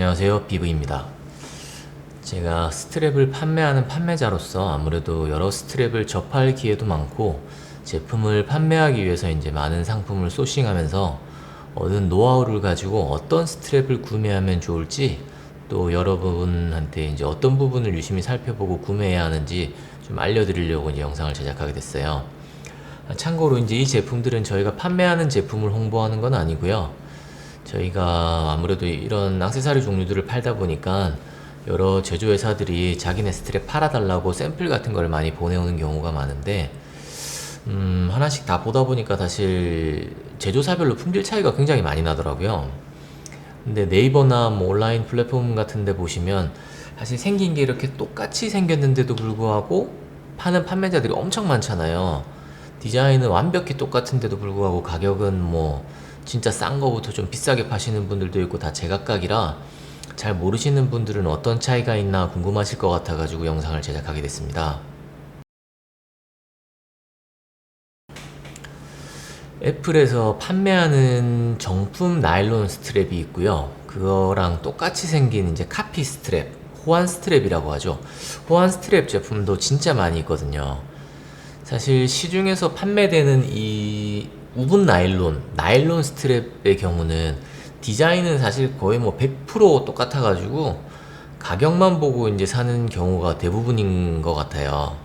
안녕하세요, 비브입니다. 제가 스트랩을 판매하는 판매자로서 아무래도 여러 스트랩을 접할 기회도 많고 제품을 판매하기 위해서 이제 많은 상품을 소싱하면서 얻은 노하우를 가지고 어떤 스트랩을 구매하면 좋을지, 또 여러분한테 이제 어떤 부분을 유심히 살펴보고 구매해야 하는지 좀 알려드리려고 이제 영상을 제작하게 됐어요. 참고로 이제 이 제품들은 저희가 판매하는 제품을 홍보하는 건 아니고요. 저희가 아무래도 이런 액세서리 종류들을 팔다 보니까 여러 제조회사들이 자기네 스트랩 팔아달라고 샘플 같은 걸 많이 보내오는 경우가 많은데, 하나씩 다 보다 보니까 사실 제조사별로 품질 차이가 굉장히 많이 나더라고요. 근데 네이버나 뭐 온라인 플랫폼 같은 데 보시면 사실 생긴 게 이렇게 똑같이 생겼는데도 불구하고 파는 판매자들이 엄청 많잖아요. 디자인은 완벽히 똑같은데도 불구하고 가격은 뭐 진짜 싼 거부터 좀 비싸게 파시는 분들도 있고 다 제각각이라 잘 모르시는 분들은 어떤 차이가 있나 궁금하실 것 같아가지고 영상을 제작하게 됐습니다. 애플에서 판매하는 정품 나일론 스트랩이 있고요. 그거랑 똑같이 생긴 이제 카피 스트랩, 호환 스트랩이라고 하죠. 호환 스트랩 제품도 진짜 많이 있거든요. 사실 시중에서 판매되는 이 우분 나일론 스트랩의 경우는 디자인은 사실 거의 뭐 100% 똑같아가지고 가격만 보고 이제 사는 경우가 대부분인 것 같아요.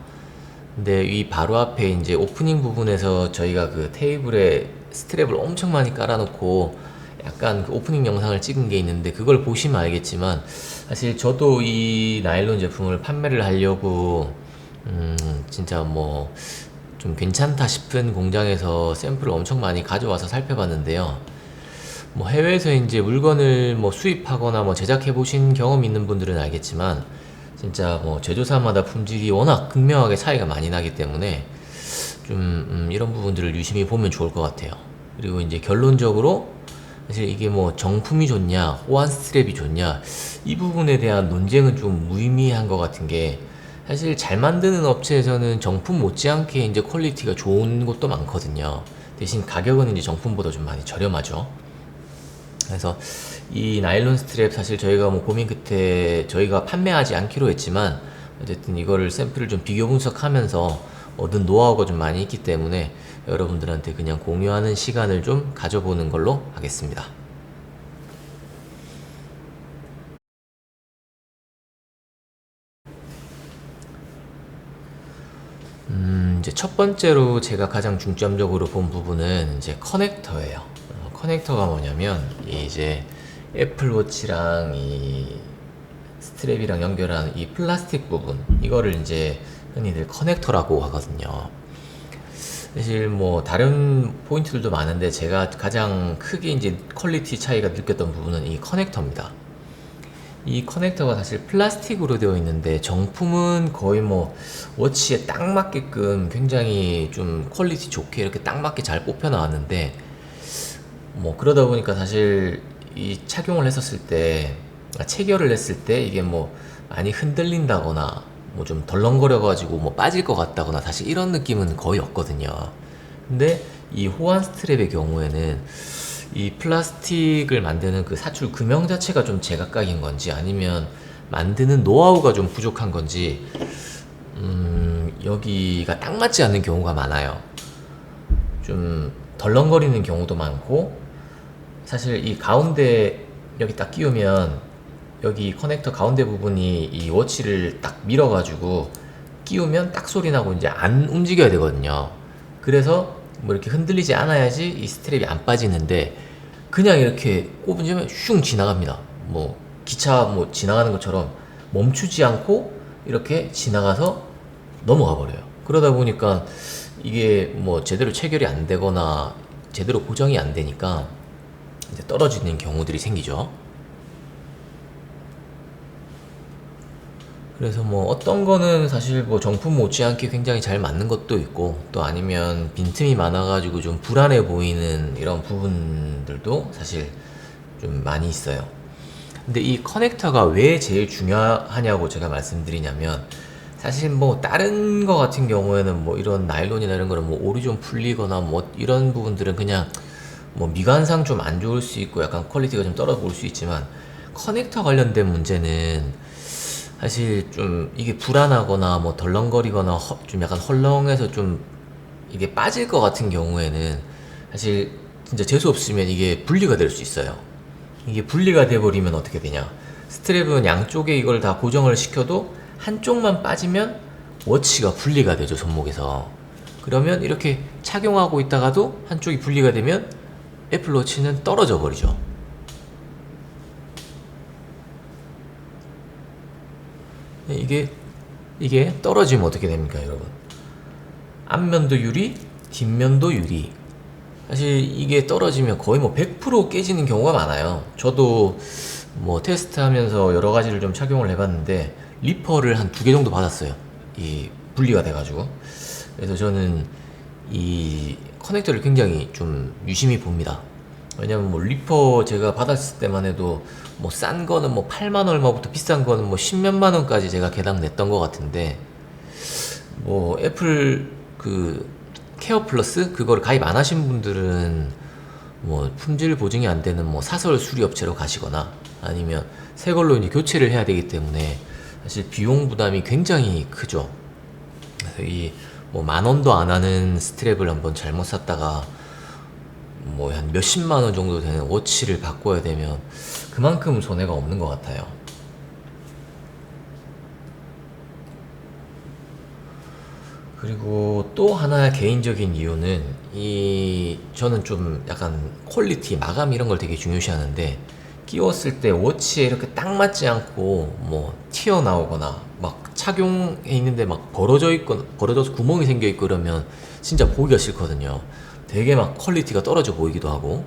근데 이 바로 앞에 이제 오프닝 부분에서 저희가 그 테이블에 스트랩을 엄청 많이 깔아놓고 약간 그 오프닝 영상을 찍은 게 있는데, 그걸 보시면 알겠지만 사실 저도 이 나일론 제품을 판매를 하려고 진짜 뭐 좀 괜찮다 싶은 공장에서 샘플을 엄청 많이 가져와서 살펴봤는데요. 뭐 해외에서 이제 물건을 뭐 수입하거나 뭐 제작해 보신 경험 있는 분들은 알겠지만 진짜 뭐 제조사마다 품질이 워낙 극명하게 차이가 많이 나기 때문에 좀 이런 부분들을 유심히 보면 좋을 것 같아요. 그리고 이제 결론적으로 사실 이게 뭐 정품이 좋냐 호환 스트랩이 좋냐 이 부분에 대한 논쟁은 좀 무의미한 것 같은 게, 사실 잘 만드는 업체에서는 정품 못지않게 이제 퀄리티가 좋은 곳도 많거든요. 대신 가격은 이제 정품보다 좀 많이 저렴하죠. 그래서 이 나일론 스트랩 사실 저희가 뭐 고민 끝에 저희가 판매하지 않기로 했지만 어쨌든 이거를 샘플을 좀 비교 분석하면서 얻은 노하우가 좀 많이 있기 때문에 여러분들한테 그냥 공유하는 시간을 좀 가져보는 걸로 하겠습니다. 이제 첫 번째로 제가 가장 중점적으로 본 부분은 이제 커넥터예요. 커넥터가 뭐냐면 이제 애플워치랑 이 스트랩이랑 연결한 이 플라스틱 부분, 이거를 이제 흔히들 커넥터라고 하거든요. 사실 뭐 다른 포인트들도 많은데 제가 가장 크게 이제 퀄리티 차이가 느꼈던 부분은 이 커넥터입니다. 이 커넥터가 사실 플라스틱으로 되어 있는데 정품은 거의 뭐 워치에 딱 맞게끔 굉장히 좀 퀄리티 좋게 이렇게 딱 맞게 잘 뽑혀 나왔는데, 뭐 그러다 보니까 사실 이 착용을 했었을 때, 체결을 했을 때 이게 뭐 많이 흔들린다거나 뭐 좀 덜렁거려 가지고 뭐 빠질 것 같다거나 사실 이런 느낌은 거의 없거든요. 근데 이 호환 스트랩의 경우에는 이 플라스틱을 만드는 그 사출 금형 자체가 좀 제각각인 건지 아니면 만드는 노하우가 좀 부족한 건지 여기가 딱 맞지 않는 경우가 많아요. 좀 덜렁거리는 경우도 많고, 사실 이 가운데 여기 딱 끼우면 여기 커넥터 가운데 부분이 이 워치를 딱 밀어가지고 끼우면 딱 소리 나고 이제 안 움직여야 되거든요. 그래서 뭐 이렇게 흔들리지 않아야지 이 스트랩이 안 빠지는데 그냥 이렇게 꼽으면 슝 지나갑니다. 뭐 기차 뭐 지나가는 것처럼 멈추지 않고 이렇게 지나가서 넘어가 버려요. 그러다 보니까 이게 뭐 제대로 체결이 안 되거나 제대로 고정이 안 되니까 이제 떨어지는 경우들이 생기죠. 그래서 뭐 어떤 거는 사실 뭐 정품 못지않게 굉장히 잘 맞는 것도 있고, 또 아니면 빈틈이 많아가지고 좀 불안해 보이는 이런 부분들도 사실 좀 많이 있어요. 근데 이 커넥터가 왜 제일 중요하냐고 제가 말씀드리냐면, 사실 뭐 다른 거 같은 경우에는 뭐 이런 나일론이나 이런 거는 뭐 오리 좀 풀리거나 뭐 이런 부분들은 그냥 뭐 미관상 좀 안 좋을 수 있고 약간 퀄리티가 좀 떨어져 볼 수 있지만, 커넥터 관련된 문제는 사실 좀 이게 불안하거나 뭐 덜렁거리거나 좀 약간 헐렁해서 좀 이게 빠질 것 같은 경우에는 사실 진짜 재수 없으면 이게 분리가 될 수 있어요. 이게 분리가 돼버리면 어떻게 되냐? 스트랩은 양쪽에 이걸 다 고정을 시켜도 한쪽만 빠지면 워치가 분리가 되죠, 손목에서. 그러면 이렇게 착용하고 있다가도 한쪽이 분리가 되면 애플워치는 떨어져 버리죠. 이게 떨어지면 어떻게 됩니까, 여러분? 앞면도 유리, 뒷면도 유리. 사실 이게 떨어지면 거의 뭐 100% 깨지는 경우가 많아요. 저도 뭐 테스트하면서 여러 가지를 좀 착용을 해봤는데 리퍼를 한 2개 정도 받았어요. 이 분리가 돼가지고. 그래서 저는 이 커넥터를 굉장히 좀 유심히 봅니다. 왜냐면 뭐 리퍼 제가 받았을 때만 해도 뭐 싼 거는 뭐 8만 얼마부터 비싼 거는 뭐 10몇만 원까지 제가 개당 냈던 것 같은데, 뭐 애플 그 케어 플러스 그거를 가입 안 하신 분들은 뭐 품질 보증이 안 되는 뭐 사설 수리 업체로 가시거나 아니면 새 걸로 이제 교체를 해야 되기 때문에 사실 비용 부담이 굉장히 크죠. 그래서 이 뭐 만 원도 안 하는 스트랩을 한번 잘못 샀다가 뭐 한 몇십만 원 정도 되는 워치를 바꿔야 되면 그만큼 손해가 없는 것 같아요. 그리고 또 하나 개인적인 이유는 이 저는 좀 약간 퀄리티 마감 이런 걸 되게 중요시하는데, 끼웠을 때 워치에 이렇게 딱 맞지 않고 뭐 튀어나오거나 막 착용해 있는데 막 벌어져 있고 벌어져서 구멍이 생겨 있고 그러면 진짜 보기가 싫거든요. 되게 막 퀄리티가 떨어져 보이기도 하고.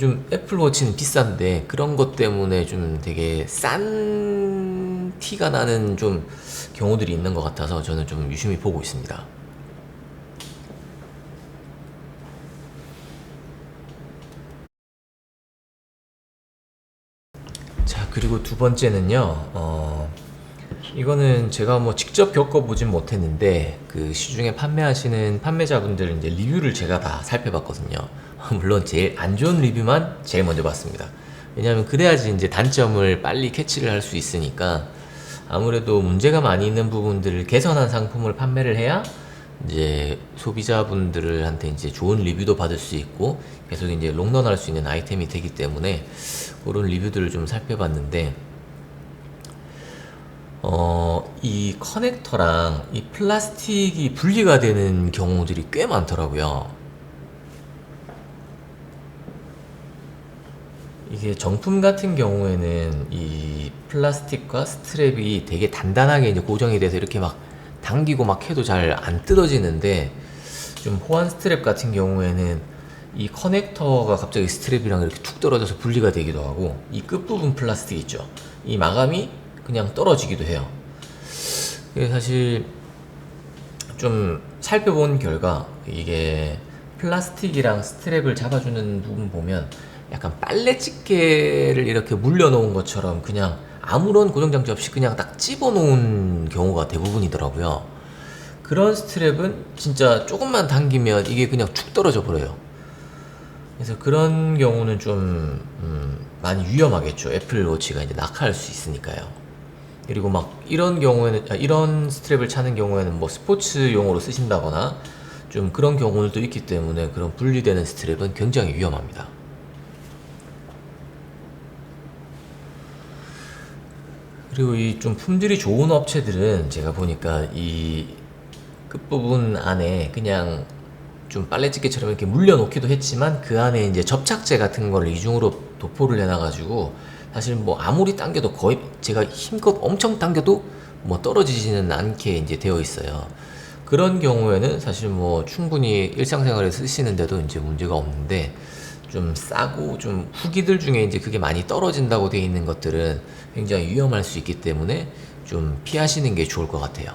좀 애플워치는 비싼데 그런 것 때문에 좀 되게 싼 티가 나는 좀 경우들이 있는 것 같아서 저는 좀 유심히 보고 있습니다. 자, 그리고 두 번째는요, 이거는 제가 뭐 직접 겪어보진 못했는데 그 시중에 판매하시는 판매자분들 이제 리뷰를 제가 다 살펴봤거든요. 물론 제일 안 좋은 리뷰만 제일 먼저 봤습니다. 왜냐하면 그래야지 이제 단점을 빨리 캐치를 할 수 있으니까. 아무래도 문제가 많이 있는 부분들을 개선한 상품을 판매를 해야 이제 소비자분들한테 이제 좋은 리뷰도 받을 수 있고 계속 이제 롱런할 수 있는 아이템이 되기 때문에 그런 리뷰들을 좀 살펴봤는데, 이 커넥터랑 이 플라스틱이 분리가 되는 경우들이 꽤 많더라고요. 이게 정품 같은 경우에는 이 플라스틱과 스트랩이 되게 단단하게 이제 고정이 돼서 이렇게 막 당기고 막 해도 잘 안 뜯어지는데, 좀 호환 스트랩 같은 경우에는 이 커넥터가 갑자기 스트랩이랑 이렇게 툭 떨어져서 분리가 되기도 하고, 이 끝부분 플라스틱 있죠, 이 마감이 그냥 떨어지기도 해요. 그게 사실 좀 살펴본 결과 이게 플라스틱이랑 스트랩을 잡아주는 부분 보면 약간 빨래집게를 이렇게 물려놓은 것처럼 그냥 아무런 고정장치 없이 그냥 딱 집어놓은 경우가 대부분이더라고요. 그런 스트랩은 진짜 조금만 당기면 이게 그냥 툭 떨어져 버려요. 그래서 그런 경우는 좀 많이 위험하겠죠. 애플워치가 이제 낙하할 수 있으니까요. 그리고 막 이런 경우에는 이런 스트랩을 차는 경우에는 뭐 스포츠용으로 쓰신다거나 좀 그런 경우들도 있기 때문에 그런 분리되는 스트랩은 굉장히 위험합니다. 그리고 이 좀 품질이 좋은 업체들은 제가 보니까 이 끝부분 안에 그냥 좀 빨래집게처럼 이렇게 물려놓기도 했지만 그 안에 이제 접착제 같은 걸 이중으로 도포를 해놔가지고 사실 뭐 아무리 당겨도 거의 제가 힘껏 엄청 당겨도 뭐 떨어지지는 않게 이제 되어 있어요. 그런 경우에는 사실 뭐 충분히 일상생활에 쓰시는데도 이제 문제가 없는데, 좀 싸고 좀 후기들 중에 이제 그게 많이 떨어진다고 되어 있는 것들은 굉장히 위험할 수 있기 때문에 좀 피하시는 게 좋을 것 같아요.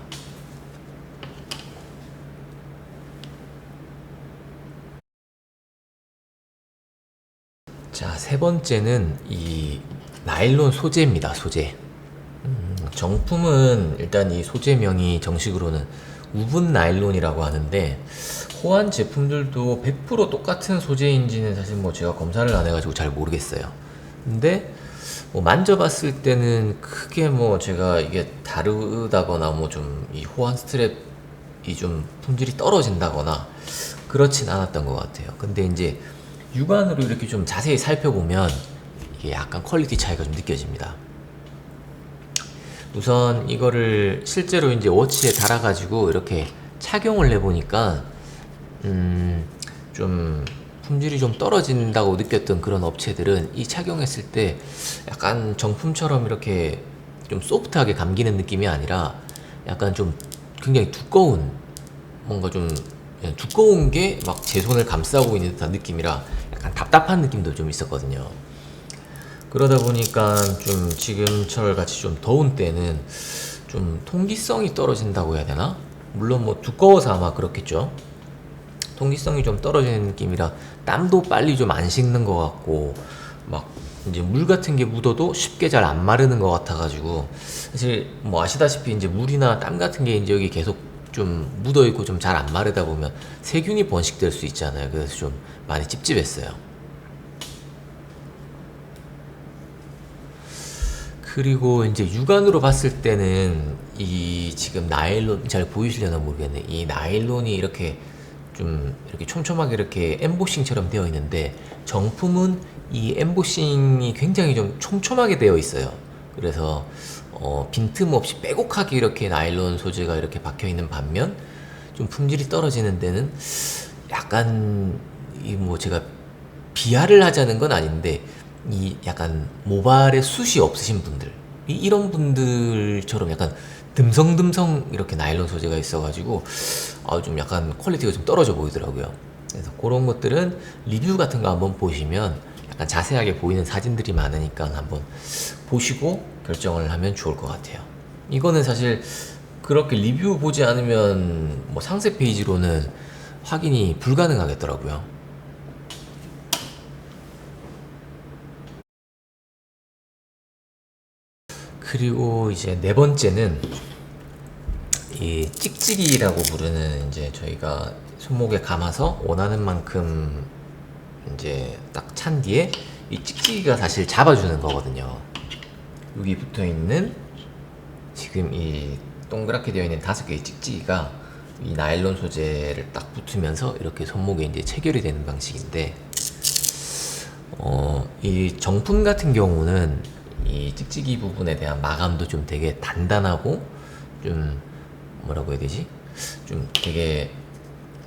자, 세 번째는 이 나일론 소재입니다. 소재. 정품은 일단 이 소재명이 정식으로는 우분 나일론이라고 하는데, 호환 제품들도 100% 똑같은 소재인지는 사실 뭐 제가 검사를 안 해가지고 잘 모르겠어요. 근데 뭐 만져봤을 때는 크게 뭐 제가 이게 다르다거나 뭐 좀 이 호환 스트랩이 좀 품질이 떨어진다거나 그렇진 않았던 것 같아요. 근데 이제 육안으로 이렇게 좀 자세히 살펴보면 이게 약간 퀄리티 차이가 좀 느껴집니다. 우선 이거를 실제로 이제 워치에 달아가지고 이렇게 착용을 해보니까 좀 품질이 좀 떨어진다고 느꼈던 그런 업체들은 이 착용했을 때 약간 정품처럼 이렇게 좀 소프트하게 감기는 느낌이 아니라 약간 좀 굉장히 두꺼운, 뭔가 좀 그냥 두꺼운 게 막 제 손을 감싸고 있는 듯한 느낌이라 약간 답답한 느낌도 좀 있었거든요. 그러다 보니까 좀 지금철 같이 좀 더운 때는 좀 통기성이 떨어진다고 해야 되나? 물론 뭐 두꺼워서 아마 그렇겠죠. 통기성이 좀 떨어지는 느낌이라 땀도 빨리 좀 안 식는 것 같고, 막 이제 물 같은 게 묻어도 쉽게 잘 안 마르는 것 같아가지고, 사실 뭐 아시다시피 이제 물이나 땀 같은 게 이제 여기 계속 좀 묻어 있고 좀 잘 안 마르다 보면 세균이 번식될 수 있잖아요. 그래서 좀 많이 찝찝했어요. 그리고 이제 육안으로 봤을 때는 이 지금 나일론, 잘 보이시려나 모르겠네. 이 나일론이 이렇게 좀 이렇게 촘촘하게 이렇게 엠보싱처럼 되어 있는데, 정품은 이 엠보싱이 굉장히 좀 촘촘하게 되어 있어요. 그래서 빈틈없이 빼곡하게 이렇게 나일론 소재가 이렇게 박혀 있는 반면, 좀 품질이 떨어지는 데는 약간 이 뭐 제가 비하를 하자는 건 아닌데, 이 약간 모발에 숱이 없으신 분들, 이런 분들처럼 약간 듬성듬성 이렇게 나일론 소재가 있어가지고 좀 약간 퀄리티가 좀 떨어져 보이더라고요. 그래서 그런 것들은 리뷰 같은 거 한번 보시면 약간 자세하게 보이는 사진들이 많으니까 한번 보시고 결정을 하면 좋을 것 같아요. 이거는 사실 그렇게 리뷰 보지 않으면 뭐 상세 페이지로는 확인이 불가능하겠더라고요. 그리고 이제 네 번째는 이 찍찍이라고 부르는, 이제 저희가 손목에 감아서 원하는 만큼 이제 딱 찬 뒤에 이 찍찍이가 사실 잡아주는 거거든요. 여기 붙어 있는 지금 이 동그랗게 되어 있는 5개의 찍찍이가 이 나일론 소재를 딱 붙으면서 이렇게 손목에 이제 체결이 되는 방식인데, 이 정품 같은 경우는 이 찍찍이 부분에 대한 마감도 좀 되게 단단하고, 좀 뭐라고 해야 되지? 좀 되게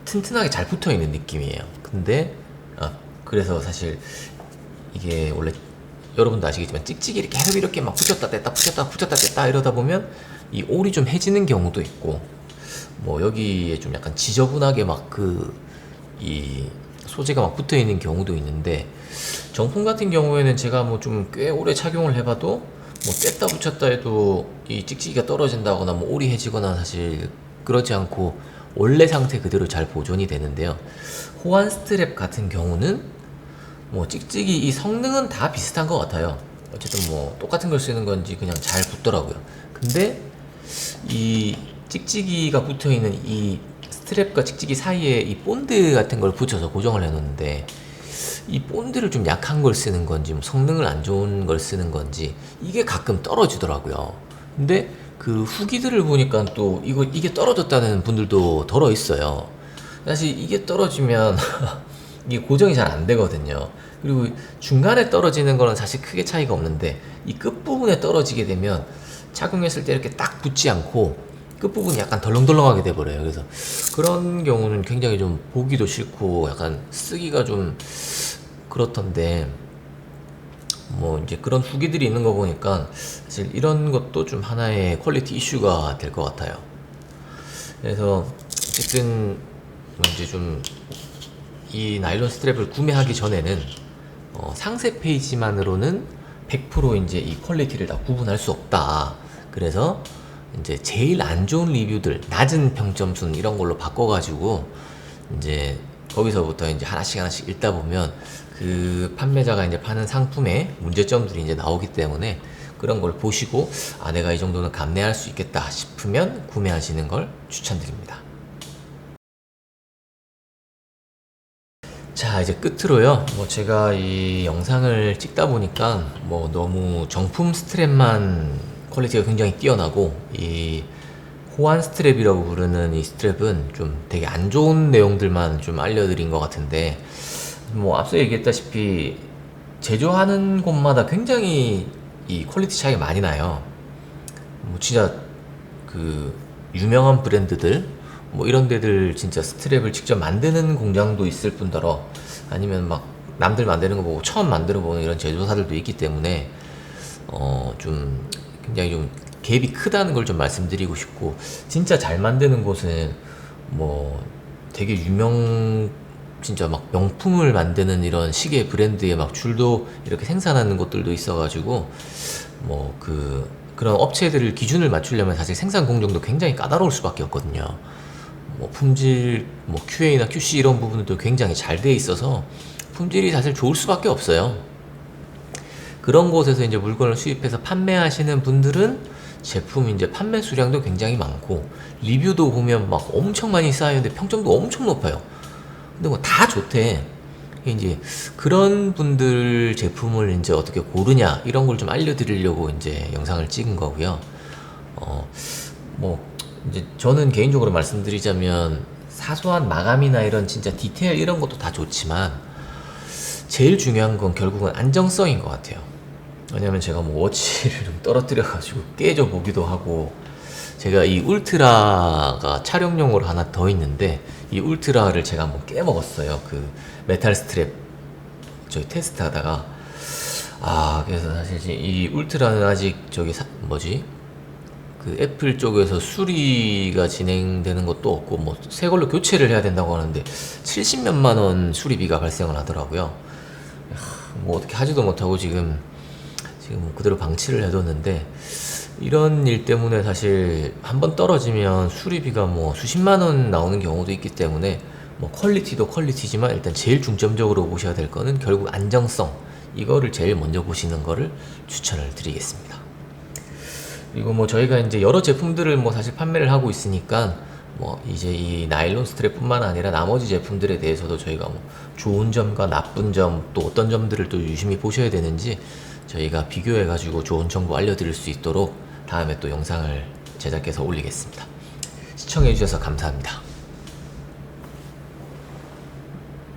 튼튼하게 잘 붙어 있는 느낌이에요. 근데 그래서 사실 이게 원래 여러분도 아시겠지만 찍찍이 이렇게 계속 이렇게 막 붙였다 뗐다 붙였다 붙였다 뗐다 이러다 보면 이 올이 좀 해지는 경우도 있고, 뭐 여기에 좀 약간 지저분하게 막 이 소재가 막 붙어 있는 경우도 있는데, 정품 같은 경우에는 제가 뭐 좀 꽤 오래 착용을 해봐도 뭐 뗐다 붙였다 해도 이 찍찍이가 떨어진다거나 뭐 올이 해지거나 사실 그렇지 않고 원래 상태 그대로 잘 보존이 되는데요. 호환 스트랩 같은 경우는 뭐 찍찍이 이 성능은 다 비슷한 것 같아요. 어쨌든 뭐 똑같은 걸 쓰는 건지 그냥 잘 붙더라고요. 근데 이 찍찍이가 붙어 있는 이 스트랩과 찍찍이 사이에 이 본드 같은 걸 붙여서 고정을 해 놓는데, 이 본드를 좀 약한 걸 쓰는 건지 뭐 성능을 안 좋은 걸 쓰는 건지 이게 가끔 떨어지더라고요. 근데 그 후기들을 보니까 또 이게 떨어졌다는 분들도 덜어 있어요. 사실 이게 떨어지면 이게 고정이 잘 안 되거든요. 그리고 중간에 떨어지는 거는 사실 크게 차이가 없는데, 이 끝부분에 떨어지게 되면 착용했을 때 이렇게 딱 붙지 않고 끝부분이 약간 덜렁덜렁하게 돼버려요. 그래서 그런 경우는 굉장히 좀 보기도 싫고 약간 쓰기가 좀 그렇던데, 뭐 이제 그런 후기들이 있는 거 보니까 사실 이런 것도 좀 하나의 퀄리티 이슈가 될 것 같아요. 그래서 어쨌든 뭐 이제 좀 이 나일론 스트랩을 구매하기 전에는 상세 페이지만으로는 100% 이제 이 퀄리티를 다 구분할 수 없다. 그래서 이제 제일 안 좋은 리뷰들, 낮은 평점 순 이런 걸로 바꿔가지고 이제 거기서부터 이제 하나씩 읽다 보면 그 판매자가 이제 파는 상품의 문제점들이 이제 나오기 때문에, 그런 걸 보시고 내가 이 정도는 감내할 수 있겠다 싶으면 구매하시는 걸 추천드립니다. 자, 이제 끝으로요. 제가 이 영상을 찍다 보니까 너무 정품 스트랩만 퀄리티가 굉장히 뛰어나고, 이 호환 스트랩이라고 부르는 이 스트랩은 좀 되게 안 좋은 내용들만 좀 알려드린 것 같은데, 앞서 얘기했다시피 제조하는 곳마다 굉장히 이 퀄리티 차이가 많이 나요. 진짜 그 유명한 브랜드들 이런 데들 진짜 스트랩을 직접 만드는 공장도 있을 뿐더러, 아니면 막 남들 만드는 거 보고 처음 만들어 보는 이런 제조사들도 있기 때문에 좀 굉장히 좀 갭이 크다는 걸 좀 말씀드리고 싶고, 진짜 잘 만드는 곳은 되게 진짜 막 명품을 만드는 이런 시계 브랜드의 막 줄도 이렇게 생산하는 곳들도 있어가지고, 그런 업체들을 기준을 맞추려면 사실 생산 공정도 굉장히 까다로울 수밖에 없거든요. 품질, QA나 QC 이런 부분들도 굉장히 잘 돼 있어서 품질이 사실 좋을 수밖에 없어요. 그런 곳에서 이제 물건을 수입해서 판매하시는 분들은 제품 이제 판매 수량도 굉장히 많고, 리뷰도 보면 막 엄청 많이 쌓여있는데 평점도 엄청 높아요. 근데 다 좋대. 이제 그런 분들 제품을 이제 어떻게 고르냐, 이런 걸 좀 알려드리려고 이제 영상을 찍은 거고요. 이제 저는 개인적으로 말씀드리자면, 사소한 마감이나 이런 진짜 디테일 이런 것도 다 좋지만 제일 중요한 건 결국은 안정성인 것 같아요. 왜냐면 제가 워치를 좀 떨어뜨려가지고 깨져 보기도 하고, 제가 이 울트라가 촬영용으로 하나 더 있는데, 이 울트라를 제가 한번 깨먹었어요. 그 메탈 스트랩 저희 테스트 하다가. 그래서 사실 이 울트라는 아직 그 애플 쪽에서 수리가 진행되는 것도 없고, 새 걸로 교체를 해야 된다고 하는데 70몇만 원 수리비가 발생을 하더라고요. 어떻게 하지도 못하고 지금 그대로 방치를 해뒀는데, 이런 일 때문에 사실 한번 떨어지면 수리비가 수십만 원 나오는 경우도 있기 때문에, 퀄리티도 퀄리티지만 일단 제일 중점적으로 보셔야 될 거는 결국 안정성, 이거를 제일 먼저 보시는 거를 추천을 드리겠습니다. 그리고 저희가 이제 여러 제품들을 사실 판매를 하고 있으니까, 이제 이 나일론 스트랩뿐만 아니라 나머지 제품들에 대해서도 저희가 좋은 점과 나쁜 점, 또 어떤 점들을 또 유심히 보셔야 되는지 저희가 비교해가지고 좋은 정보 알려드릴 수 있도록 다음에 또 영상을 제작해서 올리겠습니다. 시청해주셔서 감사합니다.